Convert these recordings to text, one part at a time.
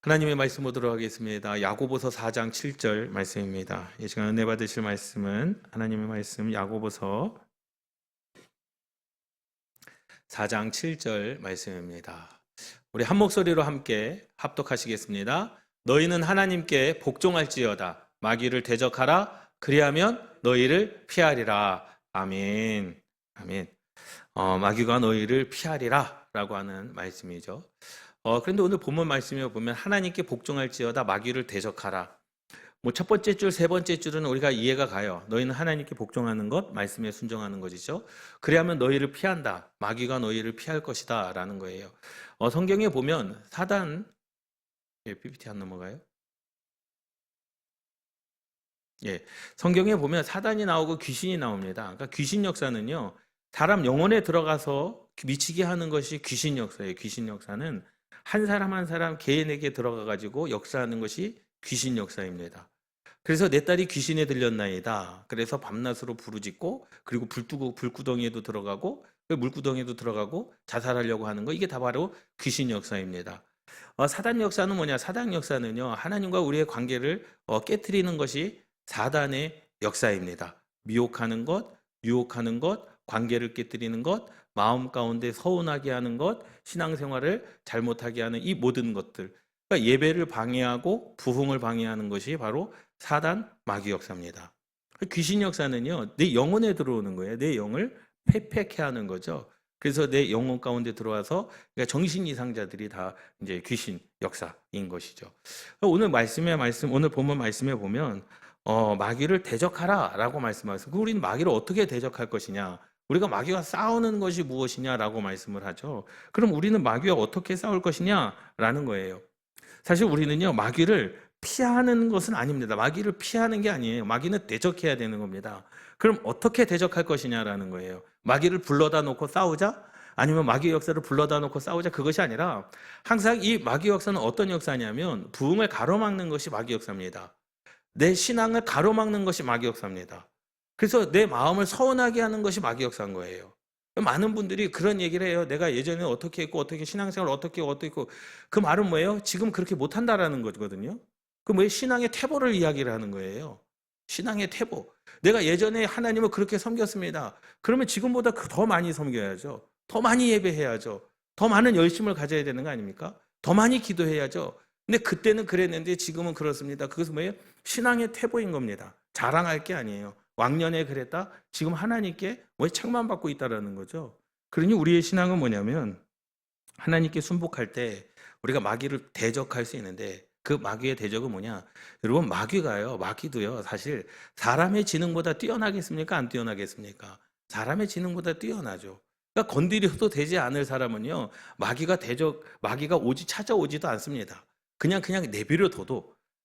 하나님의 말씀 보도록 하겠습니다. 야고보서 4장 7절 말씀입니다. 이 시간 은혜 받으실 말씀은 하나님의 말씀 야고보서 4장 7절 말씀입니다. 우리 한 목소리로 함께 합독하시겠습니다. 너희는 하나님께 복종할지어다. 마귀를 대적하라. 그리하면 너희를 피하리라. 아멘. 아멘. 마귀가 너희를 피하리라 라고 하는 말씀이죠. 그런데 오늘 본문 말씀에 보면 하나님께 복종할지어다 마귀를 대적하라. 첫 번째 줄, 세 번째 줄은 우리가 이해가 가요. 너희는 하나님께 복종하는 것, 말씀에 순종하는 것이죠. 그래야면 너희를 피한다. 마귀가 너희를 피할 것이다 라는 거예요. 성경에 보면 사단, PPT 안 넘어가요? 성경에 보면 사단이 나오고 귀신이 나옵니다. 그러니까 귀신 역사는요, 사람 영혼에 들어가서 미치게 하는 것이 귀신 역사예요. 귀신 역사는 한 사람 한 사람 개인에게 들어가 가지고 역사하는 것이 귀신 역사입니다. 그래서 내 딸이 귀신에 들렸나이다. 그래서 밤낮으로 부르짖고 그리고 불구덩이에도 들어가고 물구덩이에도 들어가고 자살하려고 하는 거, 이게 다 바로 귀신 역사입니다. 사단 역사는 뭐냐? 사단 역사는요, 하나님과 우리의 관계를 깨트리는 것이 사단의 역사입니다. 미혹하는 것, 유혹하는 것, 관계를 깨트리는 것, 마음 가운데 서운하게 하는 것, 신앙생활을 잘못하게 하는 이 모든 것들, 그러니까 예배를 방해하고 부흥을 방해하는 것이 바로 사단 마귀 역사입니다. 귀신 역사는요, 내 영혼에 들어오는 거예요. 내 영을 폐폐케 하는 거죠. 그래서 내 영혼 가운데 들어와서, 그러니까 정신 이상자들이 다 이제 귀신 역사인 것이죠. 오늘 오늘 본문 말씀에 보면 마귀를 대적하라라고 말씀하셨어요. 우리는 마귀를 어떻게 대적할 것이냐? 우리가 마귀와 싸우는 것이 무엇이냐라고 말씀을 하죠. 그럼 우리는 마귀와 어떻게 싸울 것이냐라는 거예요. 사실 우리는요, 마귀를 피하는 것은 아닙니다. 마귀를 피하는 게 아니에요. 마귀는 대적해야 되는 겁니다. 그럼 어떻게 대적할 것이냐라는 거예요. 마귀를 불러다 놓고 싸우자? 아니면 마귀 역사를 불러다 놓고 싸우자? 그것이 아니라 항상 이 마귀 역사는 어떤 역사냐면 부흥을 가로막는 것이 마귀 역사입니다. 내 신앙을 가로막는 것이 마귀 역사입니다. 그래서 내 마음을 서운하게 하는 것이 마귀 역사인 거예요. 많은 분들이 그런 얘기를 해요. 내가 예전에 어떻게 했고 어떻게 신앙생활 어떻게 했고, 그 말은 뭐예요? 지금 그렇게 못한다라는 거거든요. 그 뭐예요? 신앙의 태보를 이야기를 하는 거예요. 신앙의 태보. 내가 예전에 하나님을 그렇게 섬겼습니다. 그러면 지금보다 더 많이 섬겨야죠. 더 많이 예배해야죠. 더 많은 열심을 가져야 되는 거 아닙니까? 더 많이 기도해야죠. 근데 그때는 그랬는데 지금은 그렇습니다. 그것은 뭐예요? 신앙의 태보인 겁니다. 자랑할 게 아니에요. 왕년에 그랬다? 지금 하나님께 책망받고 있다라는 거죠. 그러니 우리의 신앙은 뭐냐면 하나님께 순복할 때 우리가 마귀를 대적할 수 있는데, 그 마귀의 대적은 뭐냐? 여러분, 마귀도요, 사실 사람의 지능보다 뛰어나겠습니까? 안 뛰어나겠습니까? 사람의 지능보다 뛰어나죠. 그러니까 건드려도 되지 않을 사람은요, 마귀가 찾아오지도 않습니다. 그냥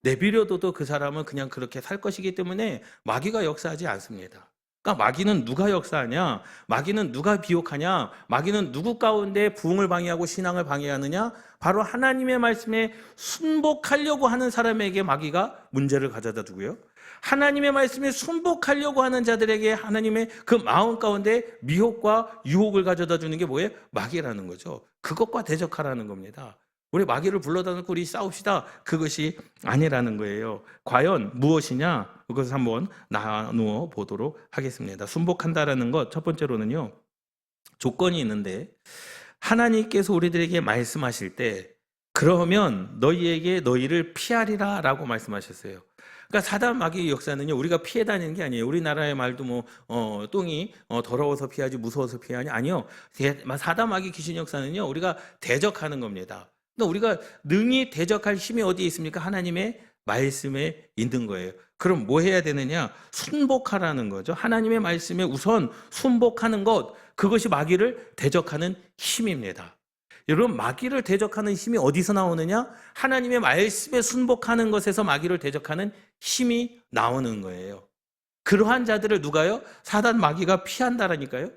내버려둬도 그 사람은 그냥 그렇게 살 것이기 때문에 마귀가 역사하지 않습니다. 그러니까 마귀는 누가 역사하냐? 마귀는 누가 비혹하냐? 마귀는 누구 가운데 부흥을 방해하고 신앙을 방해하느냐? 바로 하나님의 말씀에 순복하려고 하는 사람에게 마귀가 문제를 가져다 두고요, 하나님의 말씀에 순복하려고 하는 자들에게 하나님의 그 마음 가운데 미혹과 유혹을 가져다 주는 게 뭐예요? 마귀라는 거죠. 그것과 대적하라는 겁니다. 우리 마귀를 불러다 놓고 우리 싸웁시다, 그것이 아니라는 거예요. 과연 무엇이냐? 그것을 한번 나누어 보도록 하겠습니다. 순복한다라는 것, 첫 번째로는요, 조건이 있는데, 하나님께서 우리들에게 말씀하실 때 그러면 너희를 피하리라 라고 말씀하셨어요. 그러니까 사단 마귀의 역사는요, 우리가 피해 다니는 게 아니에요. 우리나라의 말도 똥이 더러워서 피하지 무서워서 피하냐? 아니요. 사단 마귀 귀신 역사는요, 우리가 대적하는 겁니다. 그러니까 우리가 능히 대적할 힘이 어디에 있습니까? 하나님의 말씀에 있는 거예요. 그럼 뭐 해야 되느냐? 순복하라는 거죠. 하나님의 말씀에 우선 순복하는 것, 그것이 마귀를 대적하는 힘입니다. 여러분, 마귀를 대적하는 힘이 어디서 나오느냐? 하나님의 말씀에 순복하는 것에서 마귀를 대적하는 힘이 나오는 거예요. 그러한 자들을 누가요? 사단 마귀가 피한다라니까요.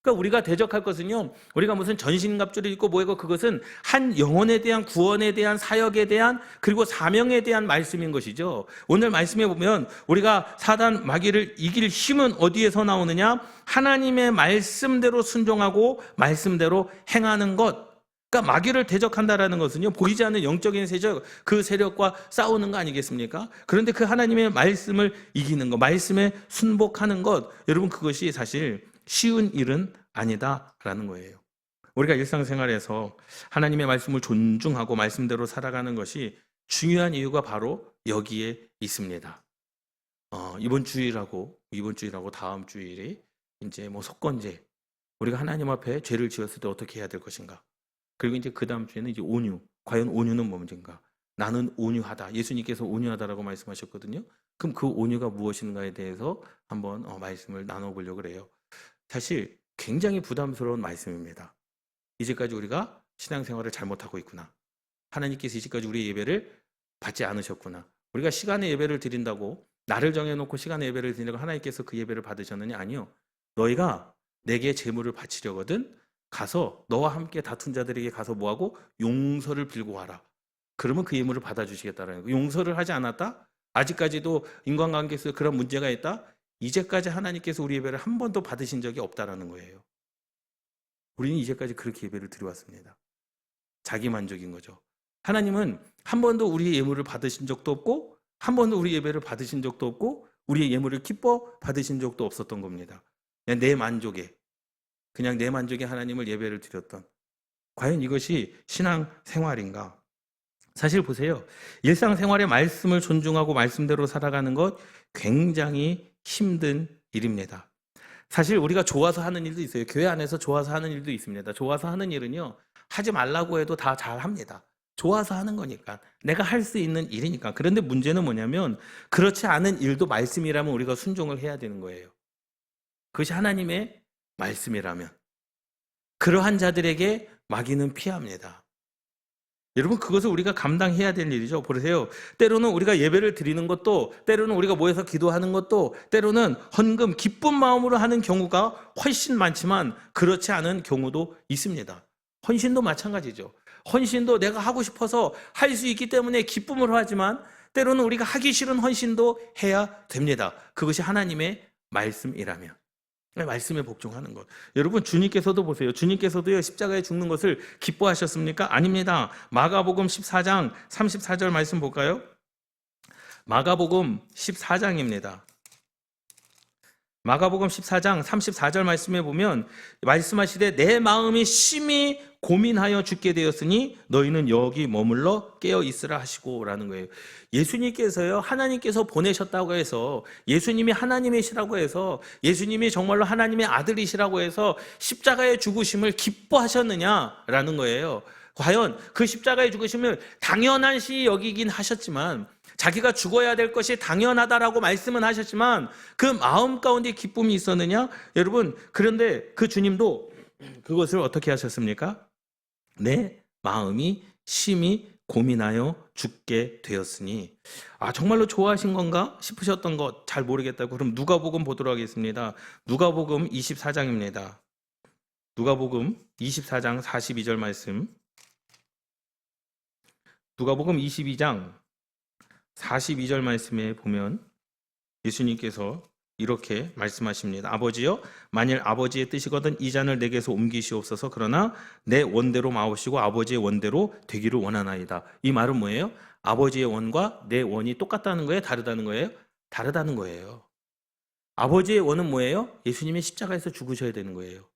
그러니까 우리가 대적할 것은요, 우리가 무슨 전신갑주를 입고 뭐이고, 그것은 한 영혼에 대한 구원에 대한 사역에 대한 그리고 사명에 대한 말씀인 것이죠. 오늘 말씀에 보면 우리가 사단 마귀를 이길 힘은 어디에서 나오느냐? 하나님의 말씀대로 순종하고 말씀대로 행하는 것. 그러니까 마귀를 대적한다라는 것은요, 보이지 않는 영적인 세력, 그 세력과 싸우는 거 아니겠습니까? 그런데 그 하나님의 말씀을 이기는 것, 말씀에 순복하는 것, 여러분 그것이 사실 쉬운 일은 아니다라는 거예요. 우리가 일상생활에서 하나님의 말씀을 존중하고 말씀대로 살아가는 것이 중요한 이유가 바로 여기에 있습니다. 이번 주일하고 다음 주일이 이제 속건제, 우리가 하나님 앞에 죄를 지었을 때 어떻게 해야 될 것인가. 그리고 이제 그 다음 주에는 이제 온유. 과연 온유는 뭔가? 나는 온유하다. 예수님께서 온유하다라고 말씀하셨거든요. 그럼 그 온유가 무엇인가에 대해서 한번 말씀을 나눠보려고 그래요. 사실 굉장히 부담스러운 말씀입니다. 이제까지 우리가 신앙생활을 잘못하고 있구나. 하나님께서 이제까지 우리의 예배를 받지 않으셨구나. 우리가 시간의 예배를 드린다고, 나를 정해놓고 시간의 예배를 드린다고 하나님께서 그 예배를 받으셨느냐? 아니요. 너희가 내게 제물을 바치려거든 가서 너와 함께 다툰 자들에게 가서 뭐하고? 용서를 빌고 와라. 그러면 그 예물을 받아주시겠다라는 거예요. 용서를 하지 않았다? 아직까지도 인간관계에서 그런 문제가 있다? 이제까지 하나님께서 우리 예배를 한 번도 받으신 적이 없다라는 거예요. 우리는 이제까지 그렇게 예배를 드려왔습니다. 자기 만족인 거죠. 하나님은 한 번도 우리의 예물을 받으신 적도 없고, 한 번도 우리 예배를 받으신 적도 없고, 우리의 예물을 기뻐 받으신 적도 없었던 겁니다. 그냥 내 만족에 하나님을 예배를 드렸던, 과연 이것이 신앙생활인가? 사실 보세요. 일상생활의 말씀을 존중하고 말씀대로 살아가는 것 굉장히 힘든 일입니다. 사실 우리가 좋아서 하는 일도 있어요. 교회 안에서 좋아서 하는 일도 있습니다. 좋아서 하는 일은요, 하지 말라고 해도 다 잘합니다. 좋아서 하는 거니까, 내가 할 수 있는 일이니까. 그런데 문제는 뭐냐면, 그렇지 않은 일도 말씀이라면 우리가 순종을 해야 되는 거예요. 그것이 하나님의 말씀이라면 그러한 자들에게 마귀는 피합니다. 여러분, 그것을 우리가 감당해야 될 일이죠. 보세요. 때로는 우리가 예배를 드리는 것도, 때로는 우리가 모여서 기도하는 것도, 때로는 헌금, 기쁜 마음으로 하는 경우가 훨씬 많지만 그렇지 않은 경우도 있습니다. 헌신도 마찬가지죠. 헌신도 내가 하고 싶어서 할 수 있기 때문에 기쁨으로 하지만, 때로는 우리가 하기 싫은 헌신도 해야 됩니다. 그것이 하나님의 말씀이라면. 말씀에 복종하는 것. 여러분, 주님께서도 보세요. 주님께서도요, 십자가에 죽는 것을 기뻐하셨습니까? 아닙니다. 마가복음 14장 34절 말씀 볼까요? 마가복음 14장입니다. 마가복음 14장 34절 말씀에 보면 말씀하시되 내 마음이 심히 고민하여 죽게 되었으니 너희는 여기 머물러 깨어 있으라 하시고 라는 거예요. 예수님께서요, 하나님께서 보내셨다고 해서, 예수님이 하나님이시라고 해서, 예수님이 정말로 하나님의 아들이시라고 해서 십자가의 죽으심을 기뻐하셨느냐라는 거예요. 과연 그 십자가의 죽으심을 당연한 시 여기긴 하셨지만, 자기가 죽어야 될 것이 당연하다라고 말씀은 하셨지만 그 마음 가운데 기쁨이 있었느냐? 여러분, 그런데 그 주님도 그것을 어떻게 하셨습니까? 내 마음이 심히 고민하여 죽게 되었으니. 정말로 좋아하신 건가 싶으셨던 것 잘 모르겠다고. 그럼 누가복음 보도록 하겠습니다. 누가복음 24장입니다. 누가복음 24장 42절 말씀. 누가복음 22장 42절 말씀에 보면 예수님께서 이렇게 말씀하십니다. 아버지여, 만일 아버지의 뜻이거든 이 잔을 내게서 옮기시옵소서. 그러나 내 원대로 마오시고 아버지의 원대로 되기를 원하나이다. 이 말은 뭐예요? 아버지의 원과 내 원이 똑같다는 거예요? 다르다는 거예요? 다르다는 거예요. 아버지의 원은 뭐예요? 예수님이 십자가에서 죽으셔야 되는 거예요.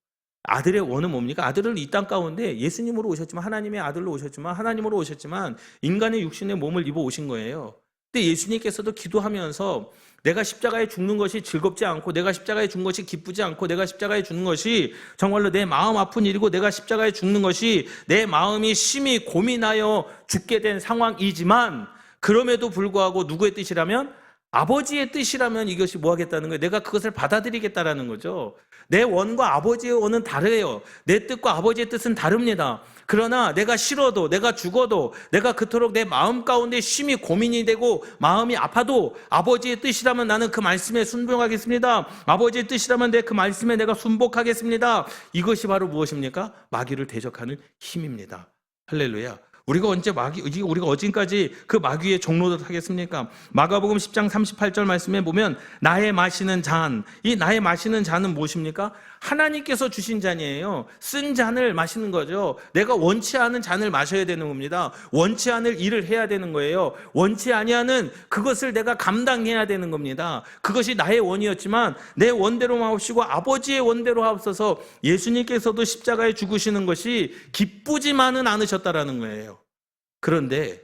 아들의 원은 뭡니까? 아들은 이 땅 가운데 예수님으로 오셨지만, 하나님의 아들로 오셨지만, 하나님으로 오셨지만 인간의 육신의 몸을 입어 오신 거예요. 근데 예수님께서도 기도하면서 내가 십자가에 죽는 것이 즐겁지 않고, 내가 십자가에 죽는 것이 기쁘지 않고, 내가 십자가에 죽는 것이 정말로 내 마음 아픈 일이고, 내가 십자가에 죽는 것이 내 마음이 심히 고민하여 죽게 된 상황이지만, 그럼에도 불구하고 누구의 뜻이라면? 아버지의 뜻이라면 이것이 뭐 하겠다는 거예요? 내가 그것을 받아들이겠다라는 거죠. 내 원과 아버지의 원은 다르요. 내 뜻과 아버지의 뜻은 다릅니다. 그러나 내가 싫어도, 내가 죽어도, 내가 그토록 내 마음 가운데 심히 고민이 되고 마음이 아파도 아버지의 뜻이라면 나는 그 말씀에 순종하겠습니다. 아버지의 뜻이라면 내 그 말씀에 내가 순복하겠습니다. 이것이 바로 무엇입니까? 마귀를 대적하는 힘입니다. 할렐루야. 우리가 어디까지 그 마귀의 종로를 하겠습니까? 마가복음 10장 38절 말씀에 보면 나의 마시는 잔, 이 나의 마시는 잔은 무엇입니까? 하나님께서 주신 잔이에요. 쓴 잔을 마시는 거죠. 내가 원치 않은 잔을 마셔야 되는 겁니다. 원치 않을 일을 해야 되는 거예요. 원치 아니하는 그것을 내가 감당해야 되는 겁니다. 그것이 나의 원이었지만 내 원대로 마옵시고 아버지의 원대로 하옵소서. 예수님께서도 십자가에 죽으시는 것이 기쁘지만은 않으셨다라는 거예요. 그런데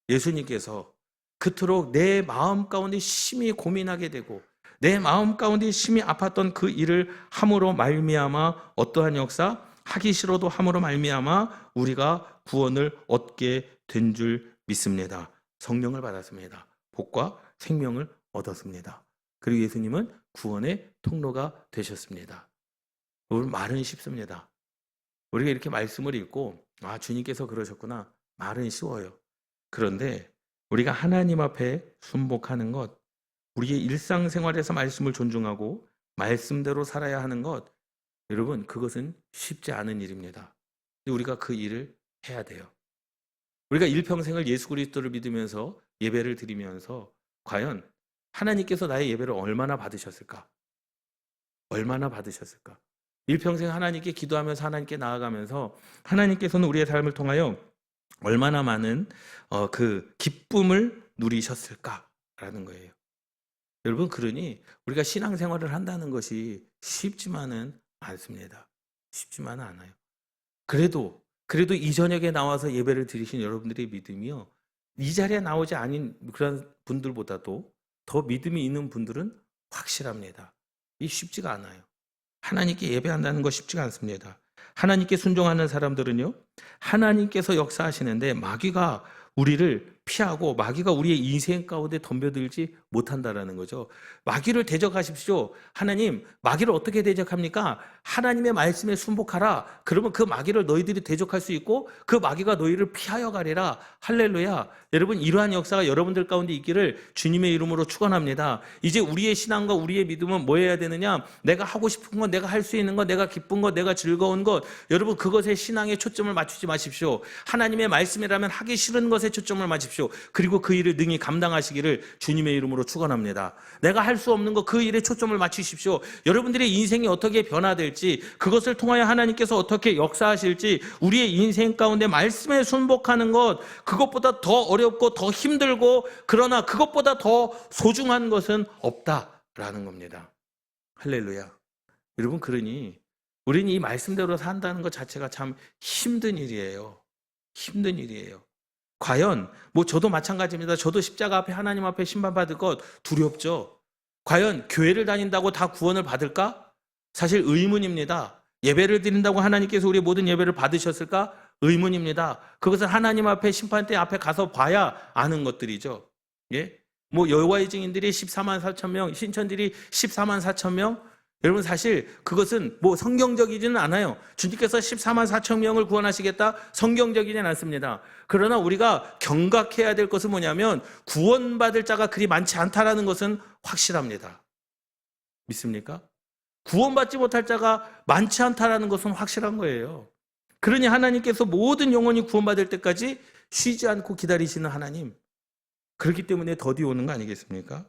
예수님께서 그토록 내 마음 가운데 심히 고민하게 되고 내 마음 가운데 심히 아팠던 그 일을 함으로 말미암아 어떠한 역사? 하기 싫어도 함으로 말미암아 우리가 구원을 얻게 된 줄 믿습니다. 성령을 받았습니다. 복과 생명을 얻었습니다. 그리고 예수님은 구원의 통로가 되셨습니다. 오늘 말은 쉽습니다. 우리가 이렇게 말씀을 읽고 주님께서 그러셨구나. 말은 쉬워요. 그런데 우리가 하나님 앞에 순복하는 것, 우리의 일상생활에서 말씀을 존중하고 말씀대로 살아야 하는 것, 여러분 그것은 쉽지 않은 일입니다. 우리가 그 일을 해야 돼요. 우리가 일평생을 예수 그리스도를 믿으면서 예배를 드리면서 과연 하나님께서 나의 예배를 얼마나 받으셨을까? 얼마나 받으셨을까? 일평생 하나님께 기도하면서 하나님께 나아가면서 하나님께서는 우리의 삶을 통하여 얼마나 많은 그 기쁨을 누리셨을까라는 거예요. 여러분 그러니 우리가 신앙생활을 한다는 것이 쉽지만은 않습니다. 쉽지만은 않아요. 그래도 이 저녁에 나와서 예배를 드리신 여러분들의 믿음이요. 이 자리에 나오지 않은 그런 분들보다도 더 믿음이 있는 분들은 확실합니다. 이 쉽지가 않아요. 하나님께 예배한다는 것 쉽지가 않습니다. 하나님께 순종하는 사람들은요, 하나님께서 역사하시는데 마귀가 우리를 피하고 마귀가 우리의 인생 가운데 덤벼들지 못한다라는 거죠. 마귀를 대적하십시오. 하나님, 마귀를 어떻게 대적합니까? 하나님의 말씀에 순복하라. 그러면 그 마귀를 너희들이 대적할 수 있고 그 마귀가 너희를 피하여 가리라. 할렐루야. 여러분 이러한 역사가 여러분들 가운데 있기를 주님의 이름으로 축원합니다. 이제 우리의 신앙과 우리의 믿음은 뭐 해야 되느냐? 내가 하고 싶은 것, 내가 할 수 있는 것, 내가 기쁜 것, 내가 즐거운 것, 여러분 그것에 신앙에 초점을 맞추지 마십시오. 하나님의 말씀이라면 하기 싫은 것에 초점을 맞추십시오. 그리고 그 일을 능히 감당하시기를 주님의 이름으로 축원합니다. 내가 할 수 없는 것, 그 일에 초점을 맞추십시오. 여러분들의 인생이 어떻게 변화될지, 그것을 통하여 하나님께서 어떻게 역사하실지, 우리의 인생 가운데 말씀에 순복하는 것, 그것보다 더 어렵고 더 힘들고 그러나 그것보다 더 소중한 것은 없다라는 겁니다. 할렐루야. 여러분 그러니 우리는 이 말씀대로 산다는 것 자체가 참 힘든 일이에요. 힘든 일이에요. 과연 저도 마찬가지입니다. 저도 십자가 앞에 하나님 앞에 심판받을 것 두렵죠. 과연 교회를 다닌다고 다 구원을 받을까? 사실 의문입니다. 예배를 드린다고 하나님께서 우리의 모든 예배를 받으셨을까? 의문입니다. 그것은 하나님 앞에 심판대 앞에 가서 봐야 아는 것들이죠. 예? 여호와의 증인들이 14만 4천 명, 신천들이 14만 4천 명. 여러분 사실 그것은 성경적이지는 않아요. 주님께서 14만 4천 명을 구원하시겠다? 성경적이지는 않습니다. 그러나 우리가 경각해야 될 것은 뭐냐면 구원받을 자가 그리 많지 않다라는 것은 확실합니다. 믿습니까? 구원받지 못할 자가 많지 않다라는 것은 확실한 거예요. 그러니 하나님께서 모든 영혼이 구원받을 때까지 쉬지 않고 기다리시는 하나님. 그렇기 때문에 더디 오는 거 아니겠습니까?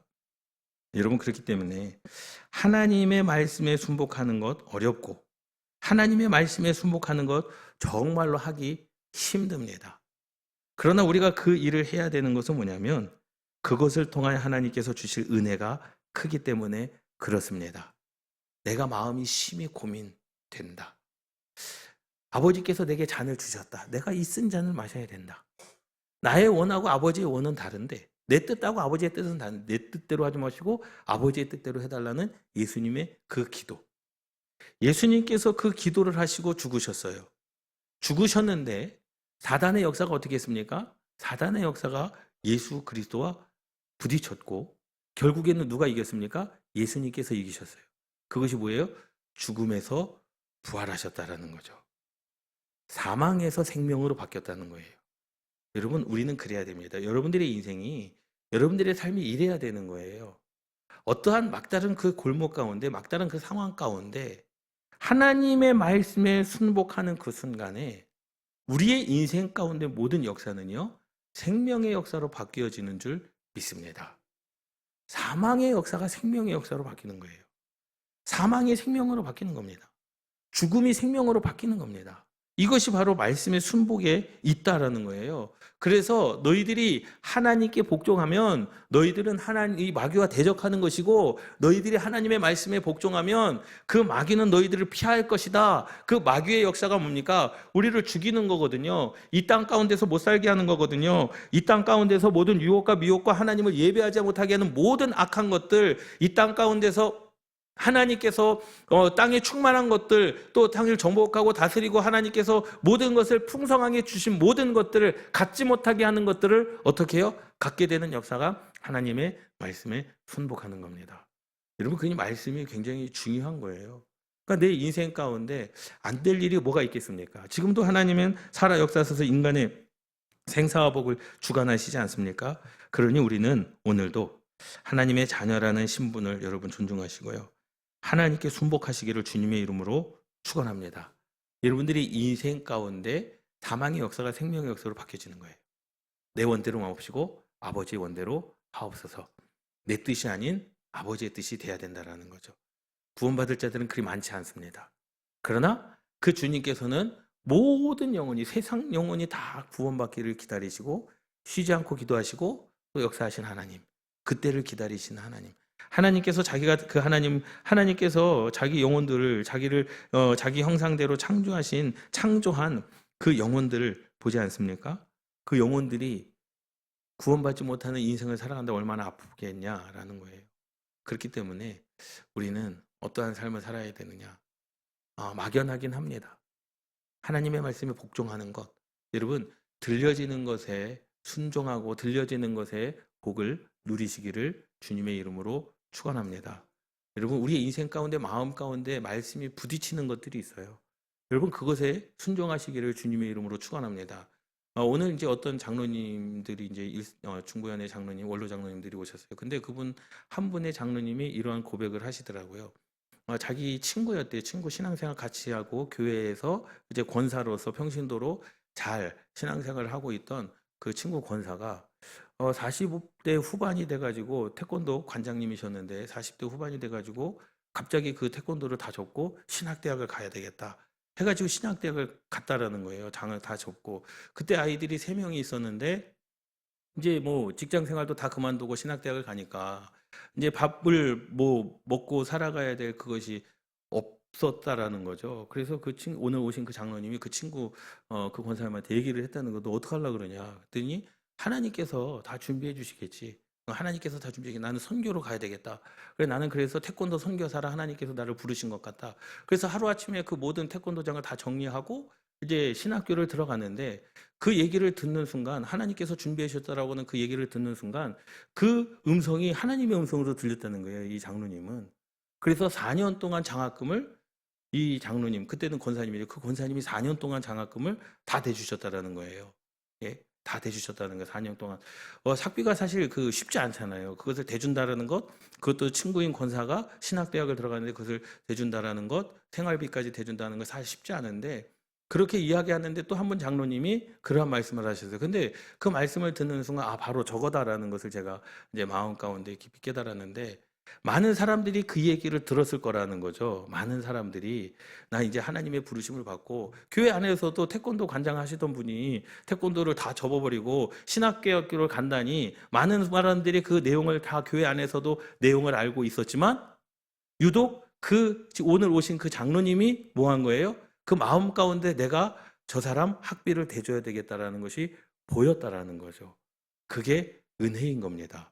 여러분 그렇기 때문에 하나님의 말씀에 순복하는 것 어렵고 하나님의 말씀에 순복하는 것 정말로 하기 힘듭니다. 그러나 우리가 그 일을 해야 되는 것은 뭐냐면 그것을 통하여 하나님께서 주실 은혜가 크기 때문에 그렇습니다. 내가 마음이 심히 고민된다. 아버지께서 내게 잔을 주셨다. 내가 이 쓴 잔을 마셔야 된다. 나의 원하고 아버지의 원은 다른데 내 뜻하고 아버지의 뜻은 다른데 내 뜻대로 하지 마시고 아버지의 뜻대로 해달라는 예수님의 그 기도. 예수님께서 그 기도를 하시고 죽으셨어요. 죽으셨는데 사단의 역사가 어떻게 했습니까? 사단의 역사가 예수 그리스도와 부딪혔고 결국에는 누가 이겼습니까? 예수님께서 이기셨어요. 그것이 뭐예요? 죽음에서 부활하셨다라는 거죠. 사망에서 생명으로 바뀌었다는 거예요. 여러분 우리는 그래야 됩니다. 여러분들의 인생이 여러분들의 삶이 이래야 되는 거예요. 어떠한 막다른 그 골목 가운데 막다른 그 상황 가운데 하나님의 말씀에 순복하는 그 순간에 우리의 인생 가운데 모든 역사는요, 생명의 역사로 바뀌어지는 줄 믿습니다. 사망의 역사가 생명의 역사로 바뀌는 거예요. 사망이 생명으로 바뀌는 겁니다. 죽음이 생명으로 바뀌는 겁니다. 이것이 바로 말씀의 순복에 있다라는 거예요. 그래서 너희들이 하나님께 복종하면 너희들은 이 마귀와 대적하는 것이고, 너희들이 하나님의 말씀에 복종하면 그 마귀는 너희들을 피할 것이다. 그 마귀의 역사가 뭡니까? 우리를 죽이는 거거든요. 이 땅 가운데서 못 살게 하는 거거든요. 이 땅 가운데서 모든 유혹과 미혹과 하나님을 예배하지 못하게 하는 모든 악한 것들, 이 땅 가운데서 하나님께서 땅에 충만한 것들, 또 땅을 정복하고 다스리고 하나님께서 모든 것을 풍성하게 주신 모든 것들을 갖지 못하게 하는 것들을 어떻게 해요? 갖게 되는 역사가 하나님의 말씀에 순복하는 겁니다. 여러분, 그 말씀이 굉장히 중요한 거예요. 그러니까 내 인생 가운데 안 될 일이 뭐가 있겠습니까? 지금도 하나님은 살아 역사하셔서 인간의 생사와 복을 주관하시지 않습니까? 그러니 우리는 오늘도 하나님의 자녀라는 신분을 여러분 존중하시고요, 하나님께 순복하시기를 주님의 이름으로 축원합니다. 여러분들이 인생 가운데 사망의 역사가 생명의 역사로 바뀌어지는 거예요. 내 원대로 마옵시고 아버지의 원대로 하옵소서. 내 뜻이 아닌 아버지의 뜻이 돼야 된다는 거죠. 구원받을 자들은 그리 많지 않습니다. 그러나 그 주님께서는 모든 영혼이, 세상 영혼이 다 구원받기를 기다리시고 쉬지 않고 기도하시고 또 역사하신 하나님, 그때를 기다리신 하나님, 하나님께서 자기가 그 하나님께서 자기 영혼들을 자기 형상대로 창조한 그 영혼들을 보지 않습니까? 그 영혼들이 구원받지 못하는 인생을 살아간다 얼마나 아프겠냐라는 거예요. 그렇기 때문에 우리는 어떠한 삶을 살아야 되느냐? 막연하긴 합니다. 하나님의 말씀에 복종하는 것, 여러분, 들려지는 것에 순종하고 들려지는 것에 복을 누리시기를 주님의 이름으로 축원합니다. 여러분, 우리의 인생 가운데, 마음 가운데 말씀이 부딪히는 것들이 있어요. 여러분, 그것에 순종하시기를 주님의 이름으로 축원합니다. 오늘 이제 어떤 장로님들이 이제 중보연의 장로님, 원로 장로님들이 오셨어요. 근데 그분 한 분의 장로님이 이러한 고백을 하시더라고요. 자기 친구였대요. 친구 신앙생활 같이 하고 교회에서 이제 권사로서 평신도로 잘 신앙생활을 하고 있던 그 친구 권사가 40대 후반이 돼가지고 태권도 관장님이셨는데 40대 후반이 돼가지고 갑자기 그 태권도를 다 접고 신학대학을 가야 되겠다 해가지고 신학대학을 갔다라는 거예요. 장을 다 접고. 그때 아이들이 3명이 있었는데 이제 뭐 직장 생활도 다 그만두고 신학대학을 가니까 이제 밥을 뭐 먹고 살아가야 될 그것이 없었다라는 거죠. 그래서 오늘 오신 그 장로님이 그 친구 그 권사님한테 얘기를 했다는 거, 너 어떻게 하려고 그러냐 그랬더니 하나님께서 다 준비해 주시겠지. 하나님께서 다 준비해. 나는 선교로 가야 되겠다. 그래, 나는 그래서 태권도 선교사라 하나님께서 나를 부르신 것 같다. 그래서 하루아침에 그 모든 태권도장을 다 정리하고 이제 신학교를 들어갔는데, 그 얘기를 듣는 순간, 하나님께서 준비해 주셨다라고는 그 얘기를 듣는 순간 그 음성이 하나님의 음성으로 들렸다는 거예요, 이 장로님은. 그래서 4년 동안 장학금을 이 장로님, 그때는 권사님이죠. 그 권사님이 4년 동안 장학금을 다 대주셨다라는 거예요. 예, 다 대주셨다는 거예요. 4년 동안. 학비가 사실 쉽지 않잖아요. 그것을 대준다라는 것, 그것도 친구인 권사가 신학대학을 들어가는데 그것을 대준다라는 것, 생활비까지 대준다는 것 사실 쉽지 않은데, 그렇게 이야기하는데 또 한 분 장로님이 그러한 말씀을 하셨어요. 근데 그 말씀을 듣는 순간, 바로 저거다라는 것을 제가 이제 마음 가운데 깊이 깨달았는데, 많은 사람들이 그 얘기를 들었을 거라는 거죠. 많은 사람들이 나 이제 하나님의 부르심을 받고, 교회 안에서도 태권도 관장 하시던 분이 태권도를 다 접어버리고 신학개혁교를 간다니, 많은 사람들이 그 내용을 다 교회 안에서도 내용을 알고 있었지만 유독 오늘 오신 그 장로님이 뭐 한 거예요? 그 마음 가운데 내가 저 사람 학비를 대줘야 되겠다라는 것이 보였다라는 거죠. 그게 은혜인 겁니다.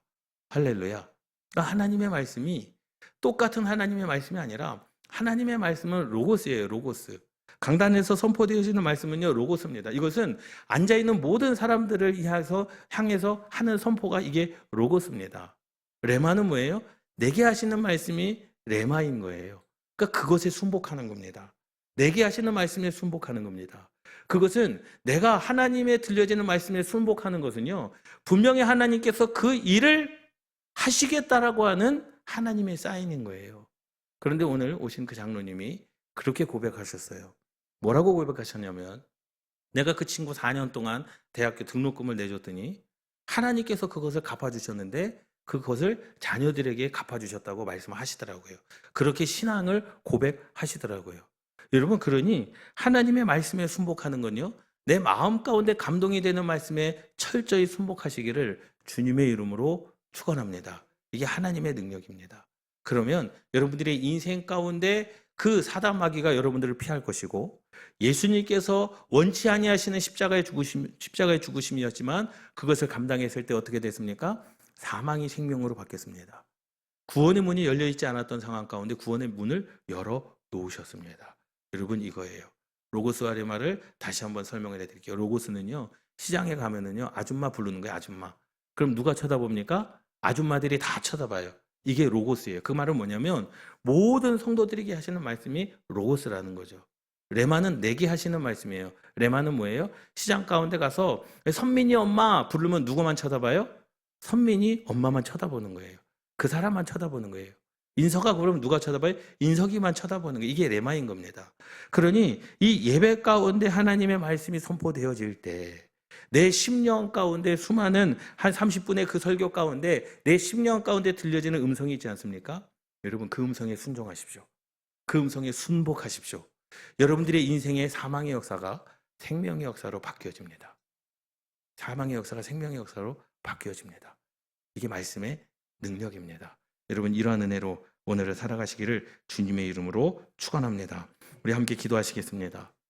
할렐루야. 그러니까 하나님의 말씀이 똑같은 하나님의 말씀이 아니라, 하나님의 말씀은 로고스예요. 로고스. 강단에서 선포되어지는 말씀은요, 로고스입니다. 이것은 앉아있는 모든 사람들을 향해서 하는 선포가 이게 로고스입니다. 레마는 뭐예요? 내게 하시는 말씀이 레마인 거예요. 그러니까 그것에 순복하는 겁니다. 내게 하시는 말씀에 순복하는 겁니다. 그것은 내가 하나님의 들려지는 말씀에 순복하는 것은요, 분명히 하나님께서 그 일을 하시겠다라고 하는 하나님의 사인인 거예요. 그런데 오늘 오신 그 장로님이 그렇게 고백하셨어요. 뭐라고 고백하셨냐면, 내가 그 친구 4년 동안 대학교 등록금을 내줬더니 하나님께서 그것을 갚아주셨는데 그것을 자녀들에게 갚아주셨다고 말씀하시더라고요. 그렇게 신앙을 고백하시더라고요. 여러분, 그러니 하나님의 말씀에 순복하는 건요, 내 마음 가운데 감동이 되는 말씀에 철저히 순복하시기를 주님의 이름으로 축원합니다. 이게 하나님의 능력입니다. 그러면 여러분들의 인생 가운데 그 사단 마귀가 여러분들을 피할 것이고, 예수님께서 원치 아니하시는 십자가의 죽으심이었지만 그것을 감당했을 때 어떻게 됐습니까? 사망이 생명으로 바뀌었습니다. 구원의 문이 열려 있지 않았던 상황 가운데 구원의 문을 열어 놓으셨습니다. 여러분, 이거예요. 로고스와 레마를 다시 한번 설명을 해드릴게요. 로고스는요, 시장에 가면은요, 아줌마 부르는 거예요, 아줌마. 그럼 누가 쳐다봅니까? 아줌마들이 다 쳐다봐요. 이게 로고스예요. 그 말은 뭐냐면 모든 성도들에게 하시는 말씀이 로고스라는 거죠. 레마는 내게 하시는 말씀이에요. 레마는 뭐예요? 시장 가운데 가서 선민이 엄마 부르면 누구만 쳐다봐요? 선민이 엄마만 쳐다보는 거예요. 그 사람만 쳐다보는 거예요. 인서가 그러면 누가 쳐다봐요? 인석이만 쳐다보는 거예요. 이게 레마인 겁니다. 그러니 이 예배 가운데 하나님의 말씀이 선포되어질 때 내 심령 가운데 수많은 한 30분의 그 설교 가운데 내 심령 가운데 들려지는 음성이 있지 않습니까? 여러분, 그 음성에 순종하십시오. 그 음성에 순복하십시오. 여러분들의 인생의 사망의 역사가 생명의 역사로 바뀌어집니다. 사망의 역사가 생명의 역사로 바뀌어집니다. 이게 말씀의 능력입니다. 여러분, 이러한 은혜로 오늘을 살아가시기를 주님의 이름으로 축원합니다. 우리 함께 기도하시겠습니다.